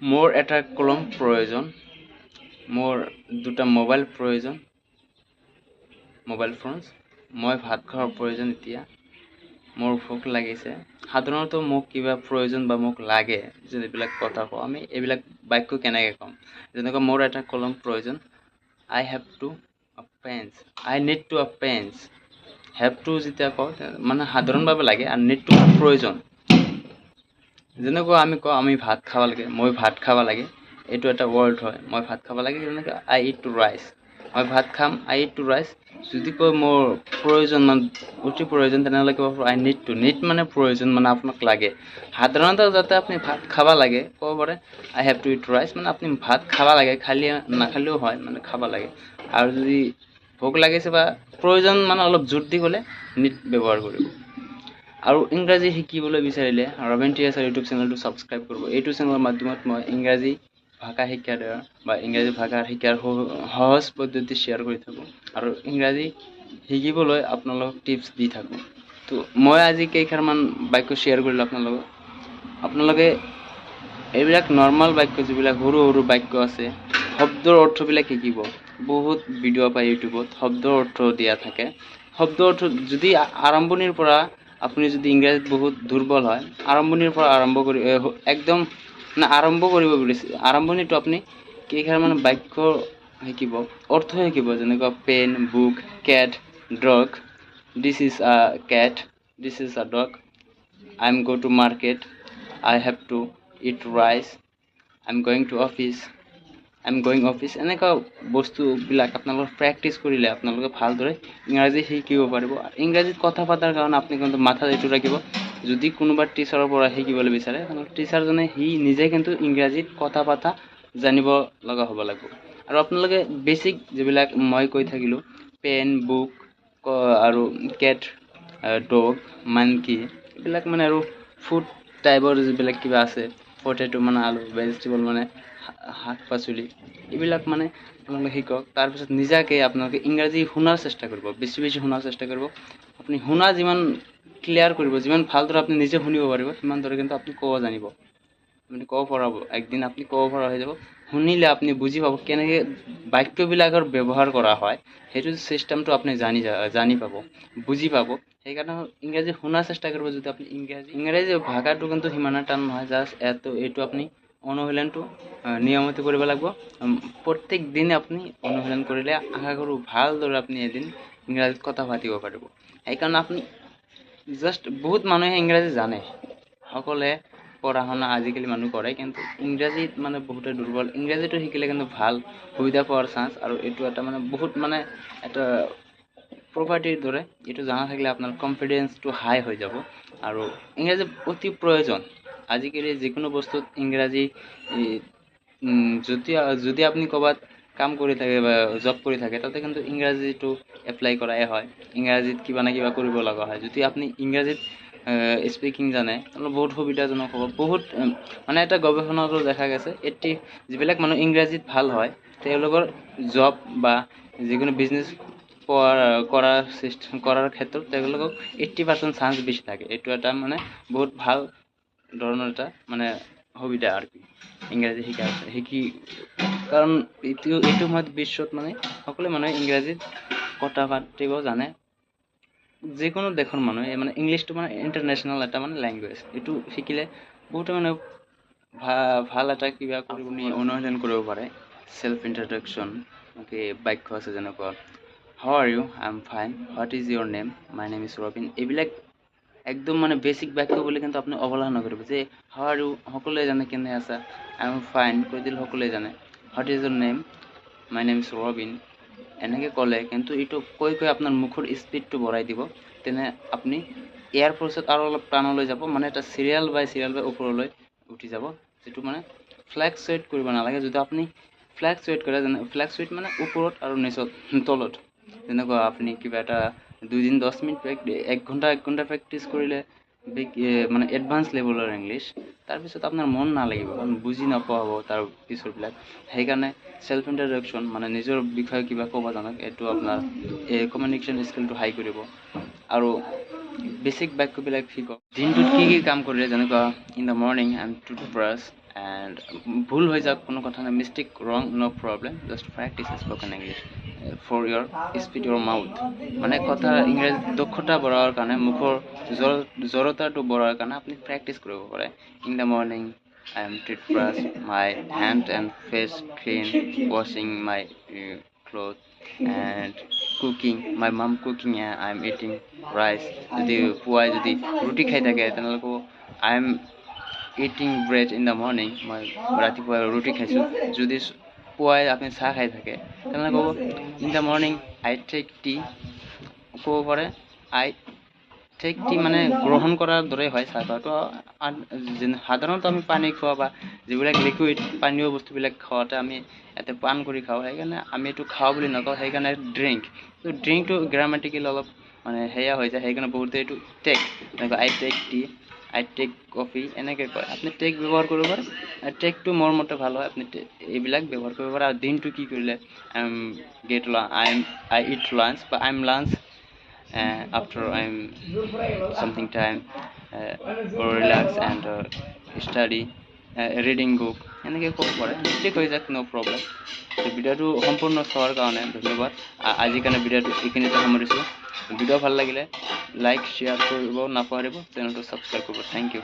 মোৰ এটা কলম প্ৰয়োজন, মোৰ দুটা মোবাইল প্ৰয়োজন, মোবাইল ফোনছ, মই ভাত খোৱাৰ প্ৰয়োজন এতিয়া, মোৰ ভোক লাগিছে। সাধাৰণতে মোক কিবা প্ৰয়োজন বা মোক লাগে যিবিলাক কথা কওঁ আমি এইবিলাক বাক্য কেনেকৈ ক'ম, যেনেকৈ মোৰ এটা কলম প্ৰয়োজন, I have to a pens, I need to a pens. Have to যেতিয়া কওঁ মানে সাধাৰণভাৱে লাগে আৰু নিড টু প্ৰয়োজন। যেনেকৈ আমি কওঁ আমি ভাত খাব লাগে, মই ভাত খাব লাগে, এইটো এটা ৱৰ্ড হয়, মই ভাত খাব লাগে। যেনেকৈ আই ইট টু ৰাইচ, মই ভাত খাম, আই ইট টু ৰাইচ। যদি কয় মোৰ প্ৰয়োজন মানে অতি প্ৰয়োজন তেনেহ'লে ক'ব আই নিড টু, নিড মানে প্ৰয়োজন মানে আপোনাক লাগে। সাধাৰণতে যাতে আপুনি ভাত খাব লাগে ক'ব পাৰে আই হেভ টু ইট ৰাইচ, মানে আপুনি ভাত খাব লাগে, খালি নাখালেও হয় মানে খাব লাগে। আৰু যদি ভোক লাগিছে বা প্ৰয়োজন মানে অলপ জোৰ দি গ'লে নিড ব্যৱহাৰ কৰিব। আৰু ইংৰাজী শিকিবলৈ বিচাৰিলে ৰবিন টিএছৰ ইউটিউব চেনেলটো ছাবস্ক্ৰাইব কৰিব। এইটো চেনেলৰ মাধ্যমত মই ইংৰাজী ভাষা শিক্ষাৰ বা ইংৰাজী ভাষা শিকাৰ সহজ পদ্ধতি শ্বেয়াৰ কৰি থাকোঁ আৰু ইংৰাজী শিকিবলৈ আপোনালোকক টিপছ দি থাকোঁ। তো মই আজি কেইষাৰমান বাক্য শ্বেয়াৰ কৰিলোঁ আপোনালোকক। আপোনালোকে এইবিলাক নৰ্মেল বাক্য যিবিলাক সৰু সৰু বাক্য আছে শব্দৰ অৰ্থবিলাক শিকিব। বহুত ভিডিঅ' পায় ইউটিউবত শব্দৰ অৰ্থ দিয়া থাকে। শব্দৰ অৰ্থ যদি আৰম্ভণিৰ পৰা আপুনি যদি ইংৰাজীত বহুত দুৰ্বল হয়, আৰম্ভণিৰ পৰা আৰম্ভ কৰি একদম মানে আৰম্ভ কৰিব বুলিছে আৰম্ভণিটো আপুনি কেইষাৰমান বাক্য শিকিব, অৰ্থ শিকিব। যেনেকুৱা pen, book, cat, dog, this is a cat, this is a dog, I am go to market, I have to eat rice, I am going to office, I am going office. এনেকুৱা বস্তুবিলাক আপোনালোকে practice কৰিলে আপোনালোকে ভালদৰে ইংৰাজী শিকিব পাৰিব। ইংৰাজীত কথা পতাৰ কাৰণে আপুনি কিন্তু মাথাত এইটো ৰাখিব, যদি কোনোবা টিচাৰৰ পৰা শিকিবলৈ বিচাৰে তেনেহ'লে টিচাৰজনে সি নিজে কিন্তু ইংৰাজীত কথা পতা জানিব লগা হ'ব লাগিব। আৰু আপোনালোকে বেছিক যিবিলাক মই কৈ থাকিলোঁ পেন, বুক আৰু কেট, ডগ, মানকি, এইবিলাক মানে আৰু ফুড টাইপৰ যিবিলাক কিবা আছে, পটেটো মানে আলু, ভেজিটেবল মানে শাক পাচলি, এইবিলাক মানে আপোনালোকে শিকক। তাৰপিছত নিজাকৈ আপোনালোকে ইংৰাজী শুনাৰ চেষ্টা কৰিব, বেছি বেছি শুনাৰ চেষ্টা কৰিব। আপুনি শুনা যিমান ক্লিয়াৰ কৰিব, যিমান ভালদৰে আপুনি নিজে শুনিব পাৰিব সিমান দৰে কিন্তু আপুনি ক'ব জানিব, আপুনি ক'ব পৰা একদিন আপুনি ক'ব পৰা হৈ যাব। শুনিলে আপুনি বুজি পাব কেনেকৈ বাক্যবিলাকৰ ব্যৱহাৰ কৰা হয়, সেইটো চিষ্টেমটো আপুনি জানি পাব, বুজি পাব। সেইকাৰণে ইংৰাজী শুনাৰ চেষ্টা কৰিব। যদি আপুনি ইংৰাজী ভাষাটো কিন্তু সিমান টান নহয়, জাষ্ট এইটো আপুনি অনুশীলনটো নিয়মিত কৰিব লাগিব। প্ৰত্যেক দিনে আপুনি অনুশীলন কৰিলে আশা কৰোঁ ভালদৰে আপুনি এদিন ইংৰাজীত কথা পাতিব পাৰিব। সেইকাৰণে আপুনি জাষ্ট বহুত মানুহে ইংৰাজী জানে, সকলোৱে পঢ়া শুনা আজিকালি মানুহ কৰে, কিন্তু ইংৰাজীত মানে বহুতে দুৰ্বল। ইংৰাজীটো শিকিলে কিন্তু ভাল সুবিধা পোৱাৰ চান্স, আৰু এইটো এটা মানে বহুত মানে এটা প্ৰপাৰ্টিৰ দৰে। এইটো জনা থাকিলে আপোনাৰ কনফিডেন্সটো হাই হৈ যাব। আৰু ইংৰাজী অতি প্ৰয়োজন আজিকালি যিকোনো বস্তুত ইংৰাজী। যদি আপুনি ক'ৰবাত কাম কৰি থাকে বা জব কৰি থাকে তাতে কিন্তু ইংৰাজীটো এপ্লাই কৰাই হয়, ইংৰাজীত কিবা না কিবা কৰিব লগা হয়। যদি আপুনি ইংৰাজীত স্পিকিং জানে অলপ বহুত সুবিধাজনক হ'ব। বহুত মানে এটা গৱেষণাটো দেখা গৈছে যিবিলাক মানুহ ইংৰাজীত ভাল হয় তেওঁলোকৰ জব বা যিকোনো বিজনেছ কৰাৰ ক্ষেত্ৰত তেওঁলোকক 80% চান্স বেছি থাকে। এইটো এটা মানে বহুত ভাল ধৰণৰ এটা মানে সুবিধা আৰু কি ইংৰাজী শিকি, কাৰণ এইটো সময়ত বিশ্বত মানে সকলো মানুহে ইংৰাজীত কথা পাতিব জানে। যিকোনো দেশৰ মানুহে মানে ইংলিছটো মানে ইণ্টাৰনেশ্যনেল এটা মানে লেংগুৱেজ। এইটো শিকিলে বহুতো মানে ভাল এটা কিবা অনুশীলন কৰিব পাৰে। চেল্ফ ইন্ট্ৰডাকশ্যন বাক্য আছে যেনেকুৱা how are you, I am fine, what is your name, my name is Robin. এইবিলাক একদম মানে বেছিক বাক্য বুলি কিন্তু আপুনি অৱহেলা নকৰিব। যে হাউ আৰ ইউ সকলোৱে জানে কেনে আছা, আই এম ফাইন কৈ দিলে সকলোৱে জানে, what is your name, my name is Robin এনেকৈ ক'লে কিন্তু এইটো কৈ আপোনাৰ মুখৰ স্পীডটো বঢ়াই দিব। তেনে আপুনি ইয়াৰ পিছত আৰু অলপ টানলৈ যাব, মানে এটা চিৰিয়েল বাই ওপৰলৈ উঠি যাব, যিটো মানে ফ্লেক্সুৱেট কৰিব নালাগে। যদি আপুনি ফ্লেক্সুৱেট কৰে ফ্লেক্সুৱেট মানে ওপৰত আৰু নিচত তলত, যেনেকুৱা আপুনি কিবা এটা 2 দিন 10 মিনিট 1 ঘণ্টা প্ৰেক্টিচ কৰিলে মানে এডভান্স লেভেলৰ ইংলিছ, তাৰপিছত আপোনাৰ মন নালাগিব, কাৰণ বুজি নোপোৱা হ'ব তাৰ পিছৰবিলাক। সেইকাৰণে চেল্ফ ইন্ট্ৰডাকশ্যন মানে নিজৰ বিষয়ে কিবা ক'ব জানক, এইটো আপোনাৰ কমিউনিকেশ্যন স্কিলটো হাই কৰিব। আৰু বেছিক বাক্যবিলাক শিকক। দিনটোত কি কাম কৰিলে, যেনেকুৱা in the morning I am toothbrush, and ভুল হৈ যাওক কোনো কথা নাই, mistake wrong no problem, just practice spoken English for your speed your mouth. মানে কথা ইংৰাজী দক্ষতা বঢ়াবৰ কাৰণে, মুখৰ জড়তাটো বঢ়াবৰ কাৰণে আপুনি প্ৰেক্টিচ কৰিব পাৰে। In the morning I am toothbrush my hand and face clean, washing my clothes and cooking. My mom cooking and I am eating rice. যদি পুৱাই যদি ৰুটি খাই থাকে তেনেহ'লে ক'ব I am eating bread in the morning. মই ৰাতিপুৱা ৰুটি খাইছোঁ। যদি পুৱাই আপুনি চাহ খাই থাকে তেনেহ'লে ক'ব in the morning I take tea. ক'ব পাৰে I take tea মানে গ্ৰহণ কৰাৰ দৰে হয় চাহ খোৱাটো। সাধাৰণতে আমি পানী খোৱা বা যিবিলাক লিকুইড পানীয় বস্তুবিলাক খাওঁতে আমি ইয়াতে পান কৰি খাওঁ, সেইকাৰণে আমি এইটো খাওঁ বুলি নকওঁ, সেইকাৰণে ড্ৰিংক। তো ড্ৰিংকটো গ্ৰামাটিকেল অলপ মানে সেয়া হৈ যায়, সেইকাৰণে বহুতে এইটো টেক, যেনেকৈ আই টেক টি, আই টেক কফি এনেকৈ কয়। আপুনি টেক ব্যৱহাৰ কৰিব পাৰে, টেকটো মোৰ মতে ভাল হয়, আপুনি এইবিলাক ব্যৱহাৰ কৰিব পাৰে। আৰু দিনটো কি কৰিলে I eat lunch বা I'm lunch after I'm something time relax and study reading book এনেকৈ ক'ব পাৰে। মিষ্টেক হৈ যাক নো প্ৰব্লেম। ভিডিঅ'টো সম্পূৰ্ণ চোৱাৰ কাৰণে ধন্যবাদ। আজিৰ কাৰণে ভিডিঅ'টো এইখিনিতে সামৰিছোঁ। ভিডিঅ' ভাল লাগিলে লাইক শ্বেয়াৰ কৰিব নাপাহৰিব, চেনেলটো ছাবস্ক্ৰাইব কৰিব। Thank U.